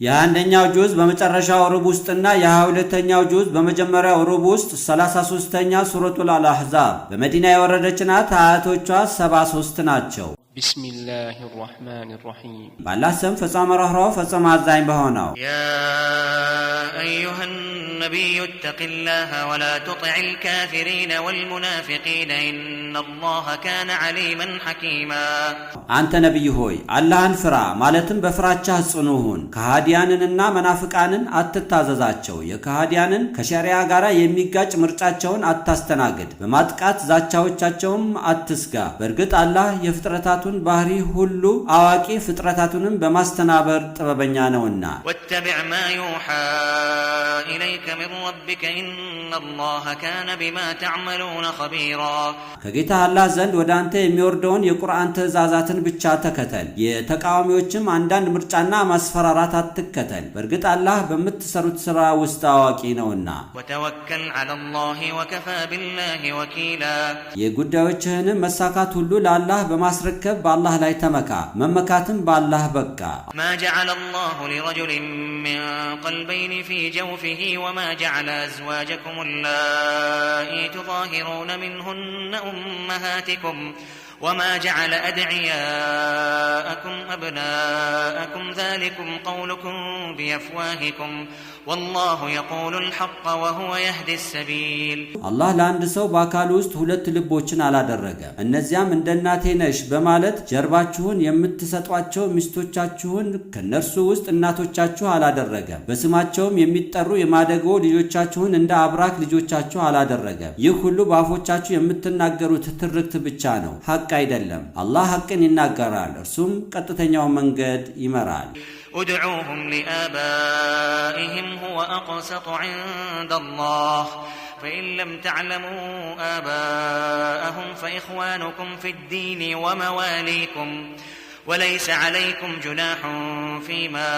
የአንደኛው ጁዝ በመጨረሻው ሩብ ውስጥና የ22ኛው ጁዝ በመጀመሪያው ሩብ ውስጥ 33ኛ ሱረቱል አልአሕዛብ በመዲና የወረደች ናት። አያቶቿ 73 ናቸው። ቢስሚላሂ ራህማኒ ራሂም ባላህ ስም ፈጽሞ ርኅሩህ ፈጽሞ አዛኝ በሆነው ያ አዩሃ ነቢዩ እተቂላህ ወላ ቱጢዕ ልካፊሪነ ወልሙናፊቂነ ኢነላህ ካነ ዓሊመን ሐኪማ። አንተ ነቢይ ሆይ አላህን ፍራ፣ ማለትም በፍራቻህ ጽኑ ሁን። ከሃዲያንንና መናፍቃንን አትታዘዛቸው። የከሃዲያንን ከሸሪያ ጋር የሚጋጭ ምርጫቸውን አታስተናግድ። በማጥቃት ዛቻዎቻቸውም አትስጋ። በእርግጥ አላህ የፍጥረታቱን ባህሪ ሁሉ አዋቂ፣ ፍጥረታቱንም በማስተናበር ጥበበኛ ነውና። ወተቢዕ ማ ዩሓ ኢለይከ ሚን ረቢከ ኢነላህ ካነ ቢማ ተዕመሉነ ኸቢራ። ከጌታ አላህ ዘንድ ወደ አንተ የሚወርደውን የቁርአን ትእዛዛትን ብቻ ተከተል። የተቃዋሚዎችም አንዳንድ ምርጫና ማስፈራራት አትከተል። በእርግጥ አላህ በምትሰሩት ሥራ ውስጥ አዋቂ ነውና። ወተወከል ዐለላህ ወከፋ ቢላሂ ወኪላ። የጉዳዮችህንም መሳካት ሁሉ ለአላህ በማስረከብ በአላህ ላይ ተመካ፣ መመካትም በአላህ በቃ። ማ ጀዐለ አላሁ ሊረጁሊን ሚን ቀልበይኒ ፊ ጀውፊሂ ወማ ጀዐለ አዝዋጀኩም አላኢ ቱዛሂሩነ ሚንሁነ أمهاتكم وما جعل أدعياءكم أبناءكم ذلكم قولكم بأفواهكم والله يقول الحق وهو يهدي السبيل. الله ለአንድ ሰው በአካል ውስጥ ሁለት ልቦችን አላደረገ። እነዚያም እንደ እናቴ ነሽ በማለት ጀርባችሁን የምትሰጧቸው ሚስቶቻችሁን ከነርሱ ውስጥ እናቶቻችሁ አላደረገ። በስማቸውም የሚጠሩ የማደጎ ልጆቻችሁን እንደ አብራክ ልጆቻችሁ አላደረገ። ይህ ሁሉ በአፎቻችሁ የምትናገሩት ትርክት ብቻ ነው፣ ሐቅ አይደለም። አላህ ሐቅን ይናገራል፣ እርሱም ቀጥተኛው መንገድ ይመራል። ادعوهم لآبائهم هو أقسط عند الله فإن لم تعلموا آباءهم فإخوانكم في الدين ومواليكم وليس عليكم جناح فيما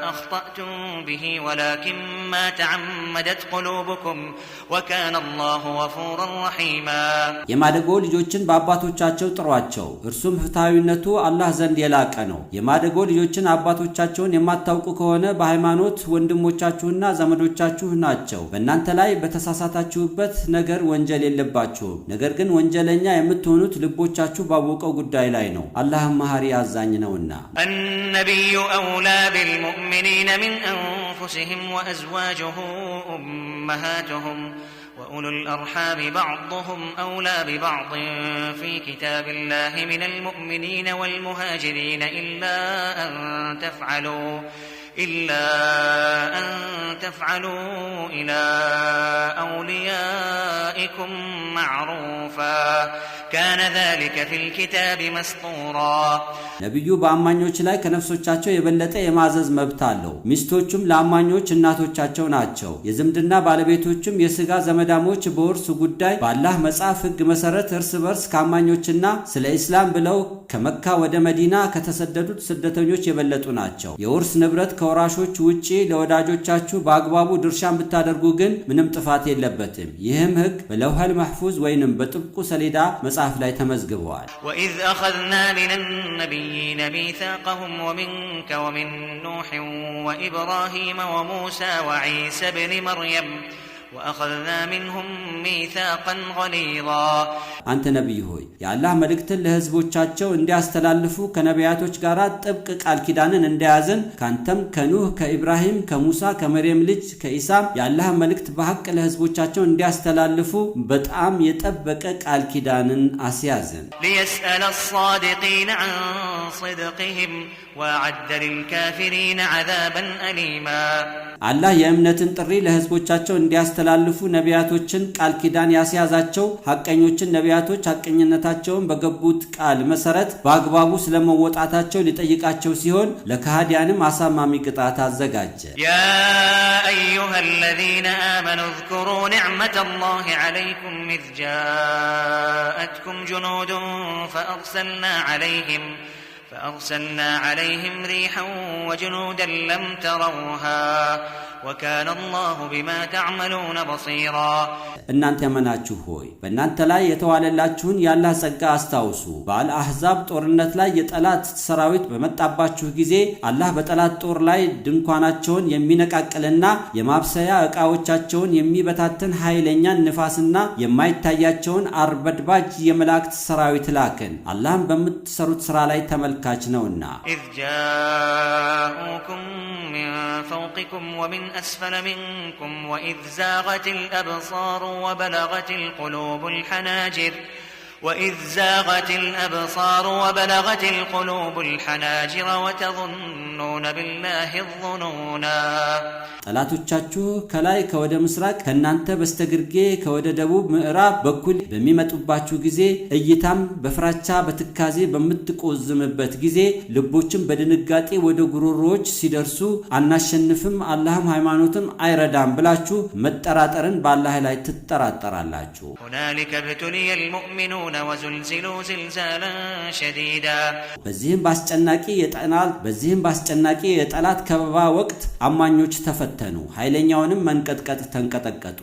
أخطأتم به ولكن ما تعمدت قلوبكم وكان الله غفورا رحيما. የማደጎ ልጆችን በአባቶቻቸው ጥሯቸው፣ እርሱም ፍትሃዊነቱ አላህ ዘንድ የላቀ ነው። የማደጎ ልጆችን አባቶቻቸውን የማታውቁ ከሆነ በሃይማኖት ወንድሞቻችሁና ዘመዶቻችሁ ናቸው። በእናንተ ላይ በተሳሳታችሁበት ነገር ወንጀል የለባችሁም። ነገር ግን ወንጀለኛ የምትሆኑት ልቦቻችሁ ባወቀው ጉዳይ ላይ ነው። አላህም መሐሪ አዛኝ ነውና። النبي أولى بالمؤمنين من أنفسهم وأزواجه أمهاتهم وأولو الأرحام بعضهم أولى ببعض في كتاب الله من المؤمنين والمهاجرين إلا أن تفعلوا إلى أوليائكم معروفا كان ذلك في الكتاب مسطورا. ነብዩ በአማኞች ላይ ከነፍሶቻቸው የበለጠ የማዘዝ መብት አለው። ሚስቶቹም ለአማኞች እናቶቻቸው ናቸው። የዝምድና ባለቤቶችም የሥጋ ዘመዳሞች በውርስ ጉዳይ በአላህ መጽሐፍ ሕግ መሰረት እርስ በርስ ከአማኞችና ስለ ኢስላም ብለው ከመካ ወደ መዲና ከተሰደዱት ስደተኞች የበለጡ ናቸው። የውርስ ንብረት ከወራሾች ውጪ ለወዳጆቻችሁ በአግባቡ ድርሻን ብታደርጉ ግን ምንም ጥፋት የለበትም። ይህም ሕግ በለውሐል መሕፉዝ ወይንም በጥብቁ ሰሌዳ መጽሐፍ ላይ ተመዝግበዋል። وإذ أخذنا من النبيين ميثاقهم ومنك ومن نوح وإبراهيم وموسى وعيسى ابن مريم وأخذنا منهم ميثاقا غليظا. አንተ ነብይ ሆይ የአላህ መልእክትን ለህዝቦቻቸው እንዲያስተላልፉ ከነቢያቶች ጋር ጥብቅ ቃል ኪዳንን እንደያዝን ካንተም ከኑህ ከኢብራሂም ከሙሳ ከመርየም ልጅ ከኢሳም የአላህ መልእክት በሐቅ ለህዝቦቻቸው እንዲያስተላልፉ በጣም የጠበቀ ቃል ኪዳንን አስያዝን። ليسأل الصادقين عن صدقهم وأعد للكافرين عذابا أليما. አላህ የእምነትን ጥሪ ለህዝቦቻቸው እንዲያስተላልፉ ነቢያቶችን ቃል ኪዳን ያስያዛቸው ሐቀኞችን ነቢያቶች ሐቀኝነታቸውን በገቡት ቃል መሰረት በአግባቡ ስለመወጣታቸው ሊጠይቃቸው ሲሆን ለከሃዲያንም አሳማሚ ቅጣት አዘጋጀ። يا أيها الذين آمنوا اذكروا نعمة الله عليكم إذ جاءتكم جنود فأرسلنا عليهم ريحا وجنودا لم تروها وكان الله بما تعملون بصيرا እናንተ ያመናችሁ ሆይ በእናንተ ላይ የተዋለላችሁን ያላህ ጸጋ አስታውሱ በአልአህዛብ ጦርነት ላይ የጠላት ሰራዊት በመጣባችሁ ጊዜ አላህ በጠላት ጦር ላይ ድንኳናቸውን የሚነቃቅልና የማብሰያ ዕቃዎቻቸውን የሚበታተን ኃይለኛ ንፋስና የማይታያቸውን አርበድባጅ የመላእክት ሰራዊት ላከን አላህም በምትሰሩት ሥራ ላይ ተመልካች ነውና إذ جاءوكم من فوقكم ومن أسفل منكم وإذ زاغت الأبصار وبلغت القلوب الحناجر وتظنون بالله الظنونا ጠላቶቻችሁ ከላይ ከወደ ምስራቅ ከናንተ በስተግርጌ ከወደ ደቡብ ምዕራብ በኩል በሚመጡባችሁ ጊዜ እይታም በፍራቻ በትካዜ በምትቆዝምበት ጊዜ ልቦችም በድንጋጤ ወደ ጉሮሮዎች ሲደርሱ አናሸንፍም አላህም ሃይማኖትም አይረዳም ብላችሁ መጠራጠርን በአላህ ላይ ትጠራጠራላችሁ هنالك ابتلي المؤمنون وزلزلوا زلزالا شديدا በዚህም ባስጨናቂ የጠላት ከበባ ወቅት አማኞች ተፈተኑ ኃይለኛውንም መንቀጥቀጥ ተንቀጠቀጡ